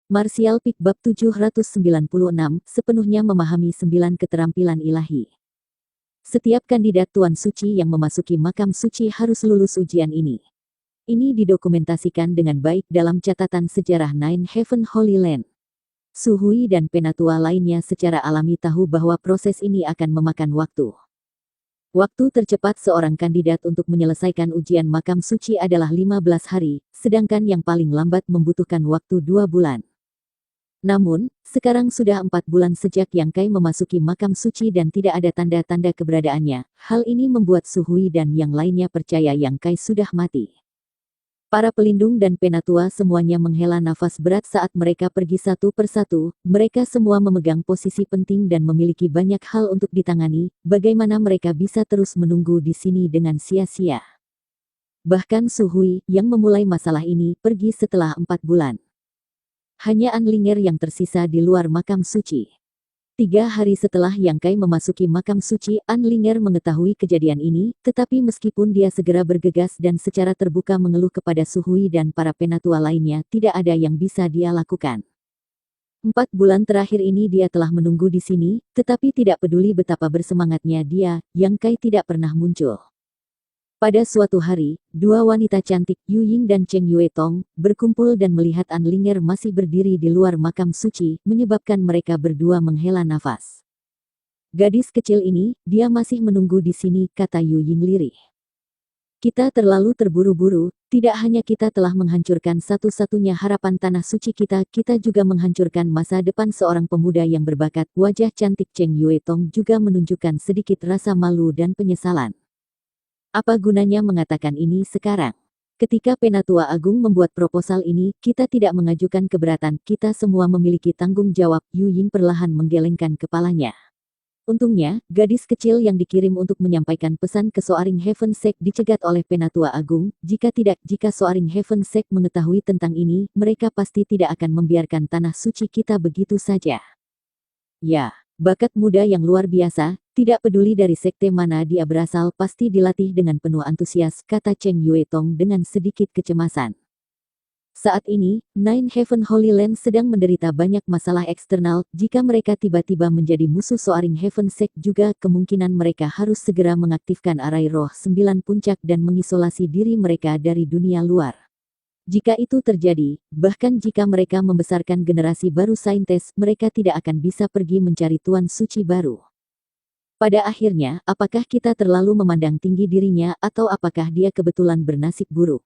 Martial Peak Bab 796, sepenuhnya memahami 9 keterampilan ilahi. Setiap kandidat Tuan Suci yang memasuki makam suci harus lulus ujian ini. Ini didokumentasikan dengan baik dalam catatan sejarah Nine Heaven Holy Land. Suhui dan penatua lainnya secara alami tahu bahwa proses ini akan memakan waktu. Waktu tercepat seorang kandidat untuk menyelesaikan ujian makam suci adalah 15 hari, sedangkan yang paling lambat membutuhkan waktu 2 bulan. Namun, sekarang sudah 4 bulan sejak Yang Kai memasuki makam suci dan tidak ada tanda-tanda keberadaannya. Hal ini membuat Suhui dan yang lainnya percaya Yang Kai sudah mati. Para pelindung dan penatua semuanya menghela nafas berat saat mereka pergi satu persatu. Mereka semua memegang posisi penting dan memiliki banyak hal untuk ditangani. Bagaimana mereka bisa terus menunggu di sini dengan sia-sia? Bahkan Suhui, yang memulai masalah ini, pergi setelah 4 bulan. Hanya Anlinger yang tersisa di luar makam suci. 3 hari setelah Yang Kai memasuki makam suci, Anlinger mengetahui kejadian ini, tetapi meskipun dia segera bergegas dan secara terbuka mengeluh kepada Suhui dan para penatua lainnya, tidak ada yang bisa dia lakukan. 4 bulan terakhir ini dia telah menunggu di sini, tetapi tidak peduli betapa bersemangatnya dia, Yang Kai tidak pernah muncul. Pada suatu hari, 2 wanita cantik, Yu Ying dan Cheng Yue Tong, berkumpul dan melihat Anlinger masih berdiri di luar makam suci, menyebabkan mereka berdua menghela nafas. Gadis kecil ini, dia masih menunggu di sini, kata Yu Ying lirih. Kita terlalu terburu-buru, tidak hanya kita telah menghancurkan satu-satunya harapan tanah suci kita juga menghancurkan masa depan seorang pemuda yang berbakat. Wajah cantik Cheng Yue Tong juga menunjukkan sedikit rasa malu dan penyesalan. Apa gunanya mengatakan ini sekarang? Ketika Penatua Agung membuat proposal ini, kita tidak mengajukan keberatan, kita semua memiliki tanggung jawab. Yu Ying perlahan menggelengkan kepalanya. Untungnya, gadis kecil yang dikirim untuk menyampaikan pesan ke Soaring Heaven Sect dicegat oleh Penatua Agung. Jika Soaring Heaven Sect mengetahui tentang ini, mereka pasti tidak akan membiarkan tanah suci kita begitu saja. Ya, bakat muda yang luar biasa. Tidak peduli dari sekte mana dia berasal, pasti dilatih dengan penuh antusias, kata Cheng Yue Tong dengan sedikit kecemasan. Saat ini, Nine Heaven Holy Land sedang menderita banyak masalah eksternal. Jika mereka tiba-tiba menjadi musuh Soaring Heaven Sect juga, kemungkinan mereka harus segera mengaktifkan arai roh 9 puncak dan mengisolasi diri mereka dari dunia luar. Jika itu terjadi, bahkan jika mereka membesarkan generasi baru saintes, mereka tidak akan bisa pergi mencari Tuan Suci baru. Pada akhirnya, apakah kita terlalu memandang tinggi dirinya atau apakah dia kebetulan bernasib buruk?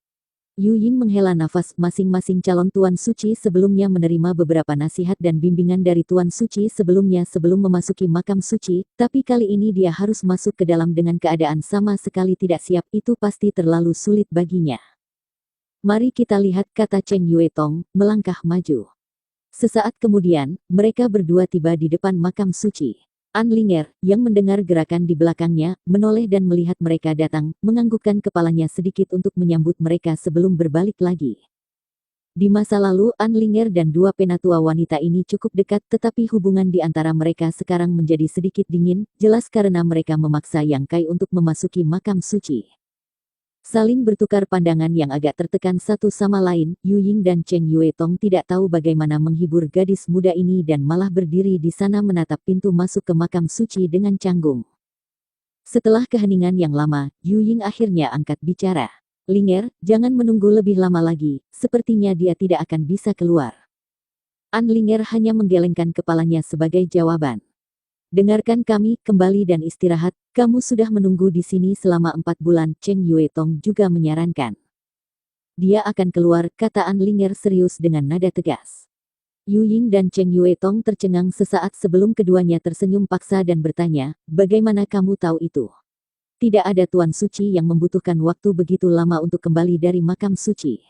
Yu Ying menghela nafas. Masing-masing calon Tuan Suci sebelumnya menerima beberapa nasihat dan bimbingan dari Tuan Suci sebelumnya sebelum memasuki makam suci, tapi kali ini dia harus masuk ke dalam dengan keadaan sama sekali tidak siap. Itu pasti terlalu sulit baginya. Mari kita lihat, kata Cheng Yue Tong, melangkah maju. Sesaat kemudian, mereka berdua tiba di depan makam suci. Anlinger, yang mendengar gerakan di belakangnya, menoleh dan melihat mereka datang, menganggukkan kepalanya sedikit untuk menyambut mereka sebelum berbalik lagi. Di masa lalu, Anlinger dan 2 penatua wanita ini cukup dekat, tetapi hubungan di antara mereka sekarang menjadi sedikit dingin, jelas karena mereka memaksa Yang Kai untuk memasuki makam suci. Saling bertukar pandangan yang agak tertekan satu sama lain, Yu Ying dan Cheng Yue Tong tidak tahu bagaimana menghibur gadis muda ini dan malah berdiri di sana menatap pintu masuk ke makam suci dengan canggung. Setelah keheningan yang lama, Yu Ying akhirnya angkat bicara. Linger, jangan menunggu lebih lama lagi, sepertinya dia tidak akan bisa keluar. Anlinger hanya menggelengkan kepalanya sebagai jawaban. Dengarkan kami, kembali dan istirahat, kamu sudah menunggu di sini selama 4 bulan, Cheng Yue Tong juga menyarankan. Dia akan keluar, kata Anlinger serius dengan nada tegas. Yu Ying dan Cheng Yue Tong tercengang sesaat sebelum keduanya tersenyum paksa dan bertanya, bagaimana kamu tahu itu? Tidak ada Tuan Suci yang membutuhkan waktu begitu lama untuk kembali dari makam suci.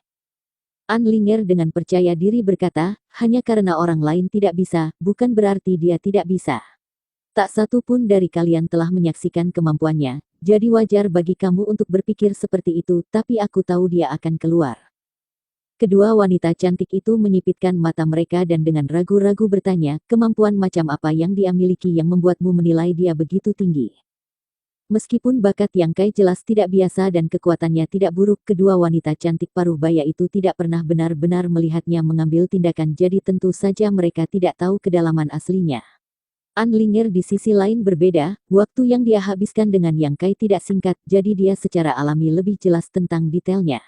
Anlinger dengan percaya diri berkata, hanya karena orang lain tidak bisa, bukan berarti dia tidak bisa. Tak satu pun dari kalian telah menyaksikan kemampuannya, jadi wajar bagi kamu untuk berpikir seperti itu, tapi aku tahu dia akan keluar. Kedua wanita cantik itu menyipitkan mata mereka dan dengan ragu-ragu bertanya, kemampuan macam apa yang dia miliki yang membuatmu menilai dia begitu tinggi? Meskipun bakat Yang Kai jelas tidak biasa dan kekuatannya tidak buruk, kedua wanita cantik paruh baya itu tidak pernah benar-benar melihatnya mengambil tindakan, jadi tentu saja mereka tidak tahu kedalaman aslinya. An Ling'er di sisi lain berbeda, waktu yang dia habiskan dengan Yang Kai tidak singkat, jadi dia secara alami lebih jelas tentang detailnya.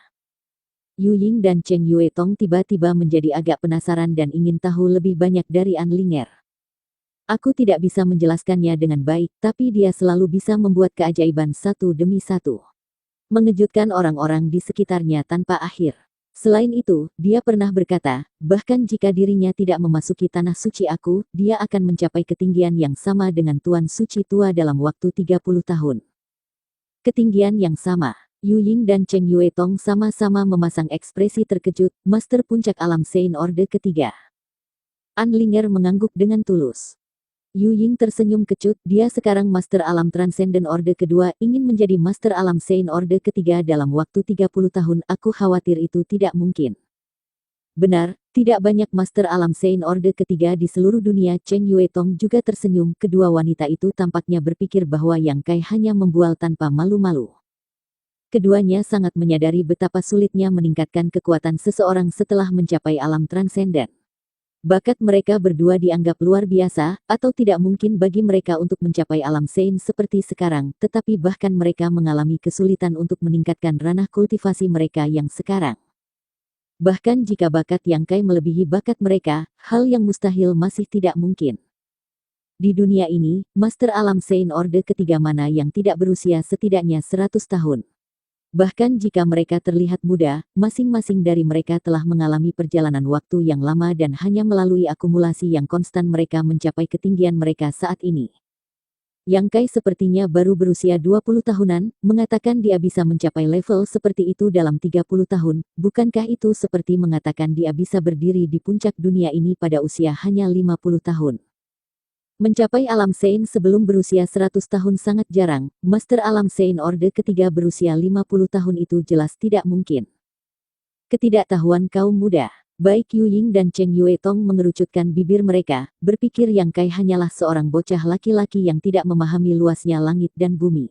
Yu Ying dan Cheng Yue Tong tiba-tiba menjadi agak penasaran dan ingin tahu lebih banyak dari An Ling'er. Aku tidak bisa menjelaskannya dengan baik, tapi dia selalu bisa membuat keajaiban satu demi satu. Mengejutkan orang-orang di sekitarnya tanpa akhir. Selain itu, dia pernah berkata, bahkan jika dirinya tidak memasuki tanah suci aku, dia akan mencapai ketinggian yang sama dengan Tuan Suci tua dalam waktu 30 tahun. Ketinggian yang sama. Yu Ying dan Cheng Yue Tong sama-sama memasang ekspresi terkejut, Master Puncak Alam Sein Orde ketiga. An Ling'er mengangguk dengan tulus. Yu Ying tersenyum kecut, dia sekarang Master Alam Transcendent Orde kedua, ingin menjadi Master Alam Sein Orde ketiga dalam waktu 30 tahun, aku khawatir itu tidak mungkin. Benar, tidak banyak Master Alam Sein Orde ketiga di seluruh dunia. Cheng Yue Tong juga tersenyum, kedua wanita itu tampaknya berpikir bahwa Yang Kai hanya membual tanpa malu-malu. Keduanya sangat menyadari betapa sulitnya meningkatkan kekuatan seseorang setelah mencapai alam transenden. Bakat mereka berdua dianggap luar biasa, atau tidak mungkin bagi mereka untuk mencapai alam Sein seperti sekarang, tetapi bahkan mereka mengalami kesulitan untuk meningkatkan ranah kultivasi mereka yang sekarang. Bahkan jika bakat Yang Kai melebihi bakat mereka, hal yang mustahil masih tidak mungkin. Di dunia ini, Master Alam Sein Orde ketiga mana yang tidak berusia setidaknya 100 tahun. Bahkan jika mereka terlihat muda, masing-masing dari mereka telah mengalami perjalanan waktu yang lama dan hanya melalui akumulasi yang konstan mereka mencapai ketinggian mereka saat ini. Yang Kai sepertinya baru berusia 20 tahunan, mengatakan dia bisa mencapai level seperti itu dalam 30 tahun, bukankah itu seperti mengatakan dia bisa berdiri di puncak dunia ini pada usia hanya 50 tahun? Mencapai alam Sein sebelum berusia 100 tahun sangat jarang, Master Alam Sein Orde ketiga berusia 50 tahun itu jelas tidak mungkin. Ketidaktahuan kaum muda. Baik Yu Ying dan Cheng Yue Tong mengerucutkan bibir mereka, berpikir Yang Kai hanyalah seorang bocah laki-laki yang tidak memahami luasnya langit dan bumi.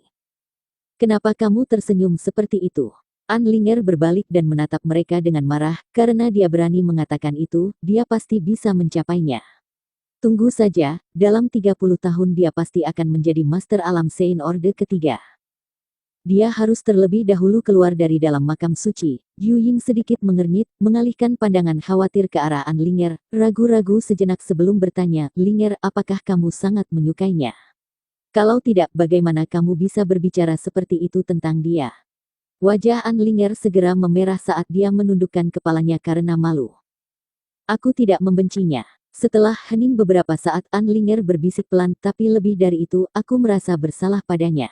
Kenapa kamu tersenyum seperti itu? An Ling'er berbalik dan menatap mereka dengan marah, karena dia berani mengatakan itu, dia pasti bisa mencapainya. Tunggu saja, dalam 30 tahun dia pasti akan menjadi Master Alam Sein Orde ketiga. Dia harus terlebih dahulu keluar dari dalam makam suci. Yu Ying sedikit mengernyit, mengalihkan pandangan khawatir ke arah An Ling'er, ragu-ragu sejenak sebelum bertanya, Ling'er, apakah kamu sangat menyukainya? Kalau tidak, bagaimana kamu bisa berbicara seperti itu tentang dia? Wajah An Ling'er segera memerah saat dia menundukkan kepalanya karena malu. Aku tidak membencinya. Setelah hening beberapa saat, An Ling'er berbisik pelan, tapi lebih dari itu, aku merasa bersalah padanya.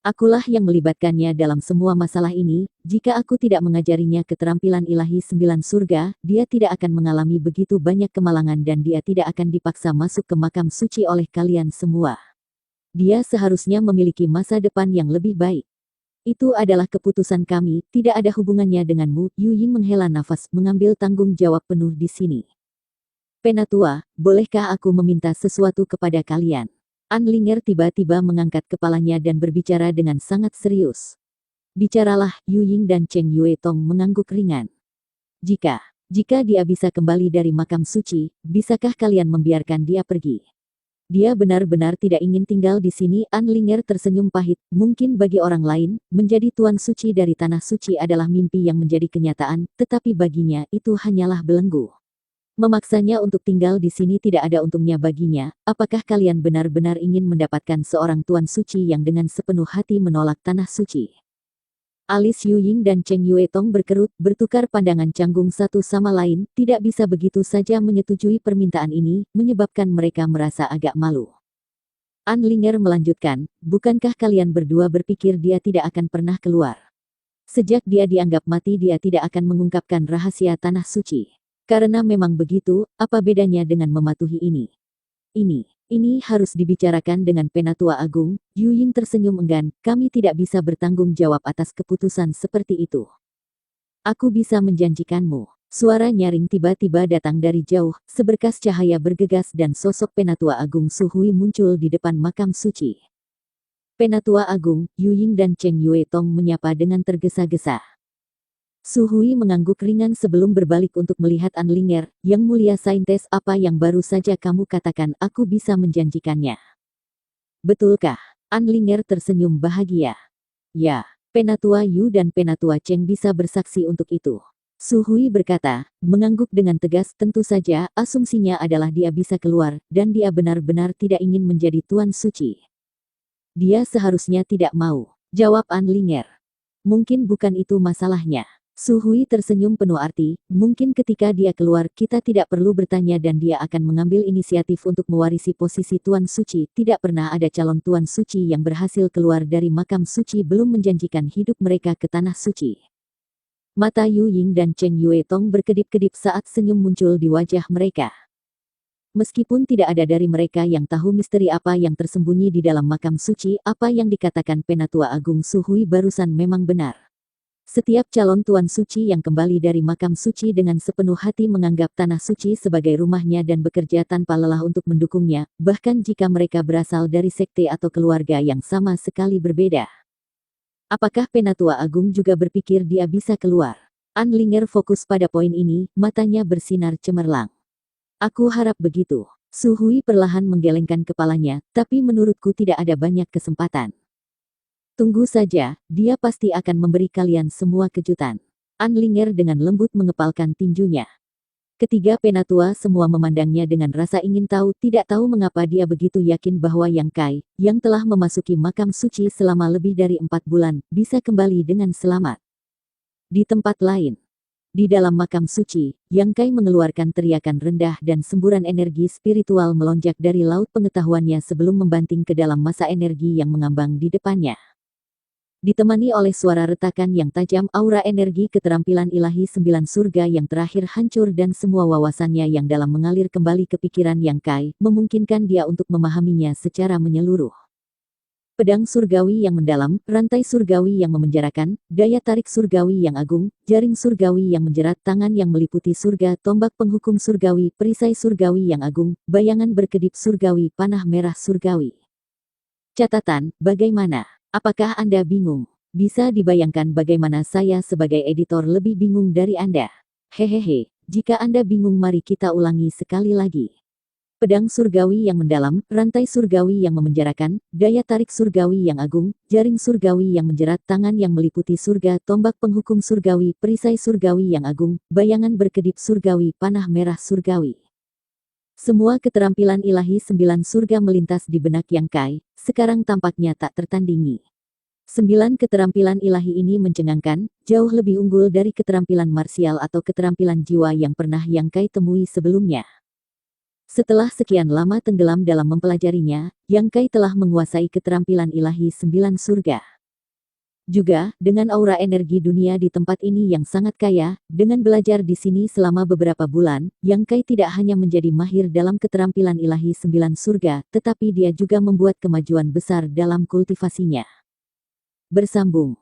Akulah yang melibatkannya dalam semua masalah ini, jika aku tidak mengajarinya keterampilan ilahi 9 surga, dia tidak akan mengalami begitu banyak kemalangan dan dia tidak akan dipaksa masuk ke makam suci oleh kalian semua. Dia seharusnya memiliki masa depan yang lebih baik. Itu adalah keputusan kami, tidak ada hubungannya denganmu. Yu Ying menghela nafas, mengambil tanggung jawab penuh di sini. Penatua, bolehkah aku meminta sesuatu kepada kalian? An Ling'er tiba-tiba mengangkat kepalanya dan berbicara dengan sangat serius. Bicaralah, Yu Ying dan Cheng Yue Tong mengangguk ringan. Jika dia bisa kembali dari makam suci, bisakah kalian membiarkan dia pergi? Dia benar-benar tidak ingin tinggal di sini. An Ling'er tersenyum pahit, mungkin bagi orang lain, menjadi tuan suci dari tanah suci adalah mimpi yang menjadi kenyataan, tetapi baginya itu hanyalah belenggu. Memaksanya untuk tinggal di sini tidak ada untungnya baginya. Apakah kalian benar-benar ingin mendapatkan seorang tuan suci yang dengan sepenuh hati menolak tanah suci? Alis Yu Ying dan Cheng Yue Tong berkerut, bertukar pandangan canggung satu sama lain, tidak bisa begitu saja menyetujui permintaan ini, menyebabkan mereka merasa agak malu. An Ling'er melanjutkan, bukankah kalian berdua berpikir dia tidak akan pernah keluar? Sejak dia dianggap mati dia tidak akan mengungkapkan rahasia tanah suci. Karena memang begitu, apa bedanya dengan mematuhi ini? Ini harus dibicarakan dengan Penatua Agung. Yu Ying tersenyum enggan, kami tidak bisa bertanggung jawab atas keputusan seperti itu. Aku bisa menjanjikanmu. Suara nyaring tiba-tiba datang dari jauh, seberkas cahaya bergegas dan sosok Penatua Agung Su Hui muncul di depan makam suci. Penatua Agung, Yu Ying dan Cheng Yue Tong menyapa dengan tergesa-gesa. Su Hui mengangguk ringan sebelum berbalik untuk melihat An Linger. Yang mulia saintes, apa yang baru saja kamu katakan, aku bisa menjanjikannya. Betulkah? An Linger tersenyum bahagia. Ya, Penatua Yu dan Penatua Cheng bisa bersaksi untuk itu. Su Hui berkata, mengangguk dengan tegas, tentu saja, asumsinya adalah dia bisa keluar, dan dia benar-benar tidak ingin menjadi Tuan Suci. Dia seharusnya tidak mau, jawab An Linger. Mungkin bukan itu masalahnya. Su Hui tersenyum penuh arti, mungkin ketika dia keluar kita tidak perlu bertanya dan dia akan mengambil inisiatif untuk mewarisi posisi Tuan Suci. Tidak pernah ada calon Tuan Suci yang berhasil keluar dari makam suci belum menjanjikan hidup mereka ke tanah suci. Mata Yu Ying dan Cheng Yue Tong berkedip-kedip saat senyum muncul di wajah mereka. Meskipun tidak ada dari mereka yang tahu misteri apa yang tersembunyi di dalam makam suci, apa yang dikatakan Penatua Agung Su Hui barusan memang benar. Setiap calon Tuan Suci yang kembali dari makam suci dengan sepenuh hati menganggap tanah suci sebagai rumahnya dan bekerja tanpa lelah untuk mendukungnya, bahkan jika mereka berasal dari sekte atau keluarga yang sama sekali berbeda. Apakah Penatua Agung juga berpikir dia bisa keluar? An Linger fokus pada poin ini, matanya bersinar cemerlang. Aku harap begitu. Su Hui perlahan menggelengkan kepalanya, tapi menurutku tidak ada banyak kesempatan. Tunggu saja, dia pasti akan memberi kalian semua kejutan. An Linger dengan lembut mengepalkan tinjunya. Ketiga penatua semua memandangnya dengan rasa ingin tahu, tidak tahu mengapa dia begitu yakin bahwa Yang Kai, yang telah memasuki makam suci selama lebih dari 4 bulan, bisa kembali dengan selamat. Di tempat lain. Di dalam makam suci, Yang Kai mengeluarkan teriakan rendah dan semburan energi spiritual melonjak dari laut pengetahuannya sebelum membanting ke dalam masa energi yang mengambang di depannya. Ditemani oleh suara retakan yang tajam, aura energi keterampilan ilahi 9 surga yang terakhir hancur dan semua wawasannya yang dalam mengalir kembali ke pikiran Yang Kai, memungkinkan dia untuk memahaminya secara menyeluruh. Pedang surgawi yang mendalam, rantai surgawi yang memenjarakan, daya tarik surgawi yang agung, jaring surgawi yang menjerat, tangan yang meliputi surga, tombak penghukum surgawi, perisai surgawi yang agung, bayangan berkedip surgawi, panah merah surgawi. Catatan, bagaimana? Apakah Anda bingung? Bisa dibayangkan bagaimana saya sebagai editor lebih bingung dari Anda. Hehehe, jika Anda bingung mari kita ulangi sekali lagi. Pedang surgawi yang mendalam, rantai surgawi yang memenjarakan, daya tarik surgawi yang agung, jaring surgawi yang menjerat, tangan yang meliputi surga, tombak penghukum surgawi, perisai surgawi yang agung, bayangan berkedip surgawi, panah merah surgawi. Semua keterampilan ilahi 9 surga melintas di benak Yang Kai, sekarang tampaknya tak tertandingi. 9 keterampilan ilahi ini mencengangkan, jauh lebih unggul dari keterampilan marsial atau keterampilan jiwa yang pernah Yang Kai temui sebelumnya. Setelah sekian lama tenggelam dalam mempelajarinya, Yang Kai telah menguasai keterampilan ilahi 9 surga. Juga, dengan aura energi dunia di tempat ini yang sangat kaya, dengan belajar di sini selama beberapa bulan, Yang Kai tidak hanya menjadi mahir dalam keterampilan ilahi 9 surga, tetapi dia juga membuat kemajuan besar dalam kultivasinya. Bersambung.